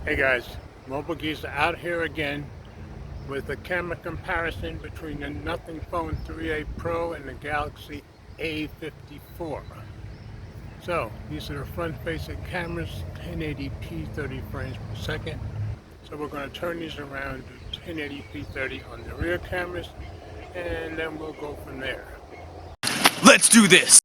Hey guys, Mobile Geese out here again with a camera comparison between the Nothing Phone 3A Pro and the Galaxy A54. So, these are the front-facing cameras, 1080p 30 frames per second. So we're going to turn these around to 1080p 30 on the rear cameras, and then we'll go from there. Let's do this!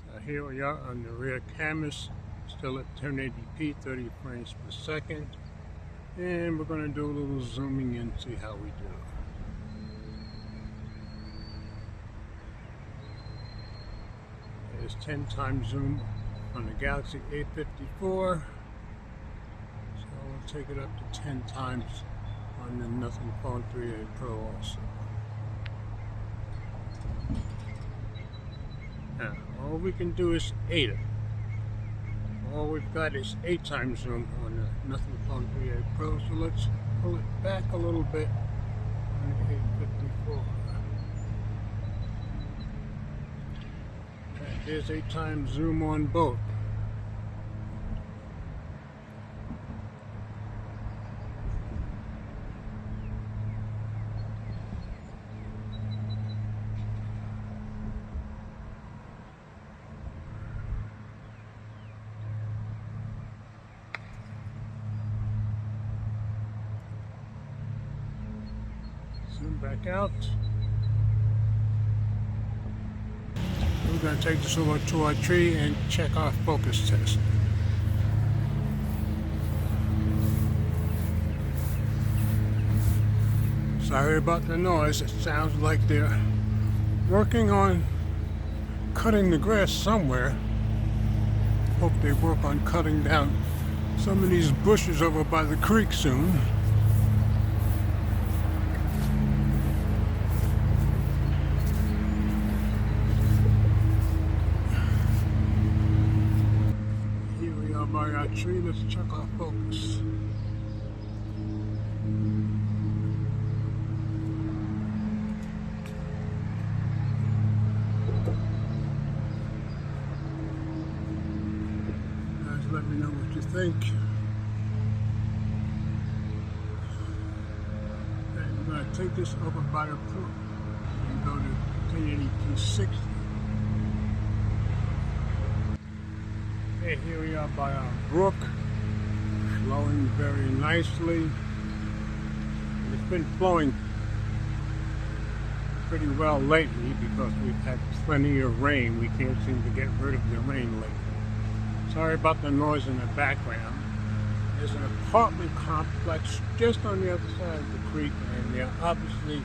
So here we are on the rear cameras, still at 1080p 30 frames per second. And we're going to do a little zooming in, see how we do. There's 10 times zoom on the Galaxy A54. So we'll take it up to 10 times on the Nothing Phone 3A Pro also. Now, all we can do is 8 it. All we've got is 8 times zoom on the Nothing Phone 3A Pro, so let's pull it back a little bit on the A54. And there's 8 times zoom on both. Zoom back out. We're going to take this over to our tree and check our focus test. Sorry about the noise. It sounds like they're working on cutting the grass somewhere. Hope they work on cutting down some of these bushes over by the creek soon. By our tree, let's check our focus. Guys, let me know what you think. And we're going to take this over by the brook and go to 1080p 60. Okay, here we are by our brook, flowing very nicely. It's been flowing pretty well lately because we've had plenty of rain. We can't seem to get rid of the rain lately. Sorry about the noise in the background. There's an apartment complex just on the other side of the creek, and they're obviously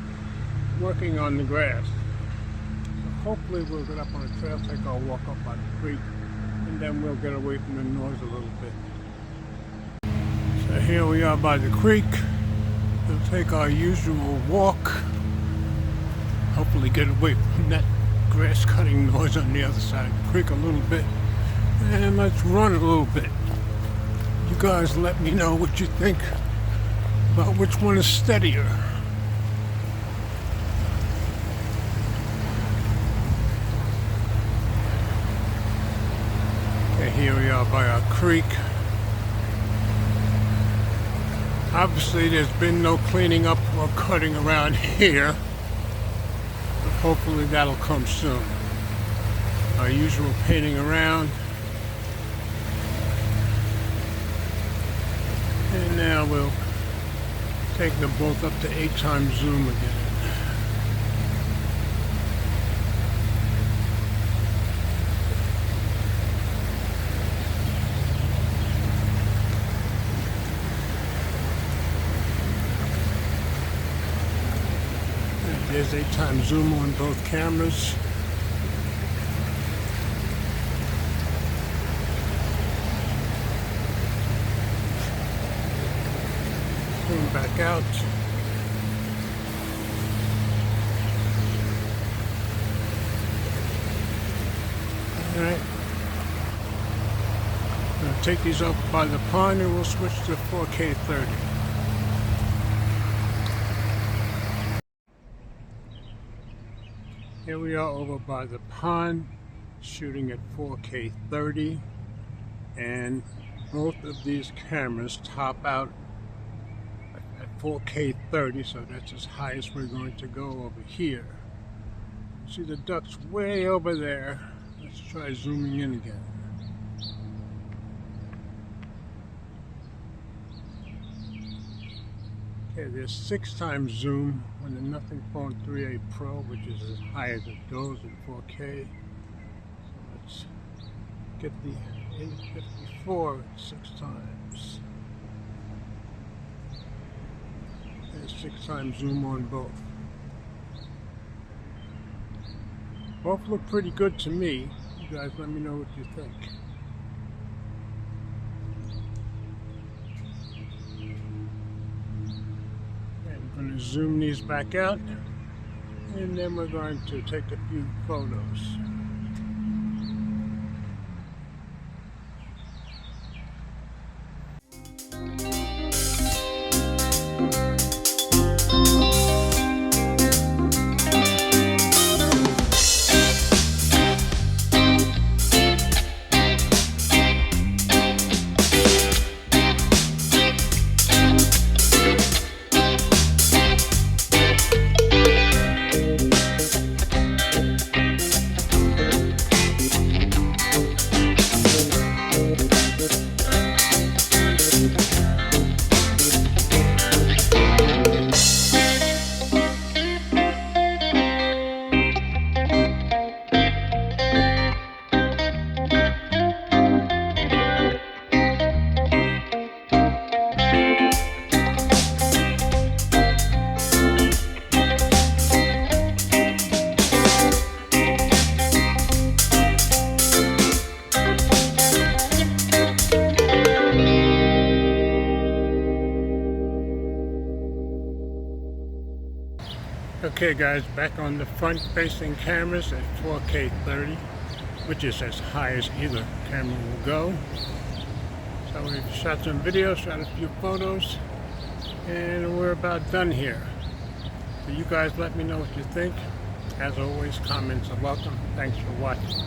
working on the grass. So hopefully we'll get up on the trail, take our walk up by the creek, and then we'll get away from the noise a little bit. So here we are by the creek. We'll take our usual walk. Hopefully get away from that grass cutting noise on the other side of the creek a little bit. And let's run a little bit. You guys let me know what you think about which one is steadier. Here we are by our creek. Obviously there's been no cleaning up or cutting around here, but hopefully that'll come soon. Our usual painting around. And now we'll take them both up to 8 times zoom again. There's 8 times zoom on both cameras. Zoom back out. Alright. take these up by the pond and we'll switch to 4K 30. Here we are over by the pond shooting at 4K 30, and both of these cameras top out at 4K 30, so that's as high as we're going to go over here. See the ducks way over there. Let's try zooming in again. Okay, there's 6 times zoom on the Nothing Phone 3A Pro, which is as high as it goes in 4K. So let's get the A54 at 6 times. There's 6 times zoom on both. Both look pretty good to me. You guys let me know what you think. I'm going to zoom these back out, and then we're going to take a few photos. Okay guys, back on the front facing cameras at 4K 30, which is as high as either camera will go. So we've shot some videos, shot a few photos, and we're about done here. So you guys let me know what you think. As always, comments are welcome. Thanks for watching.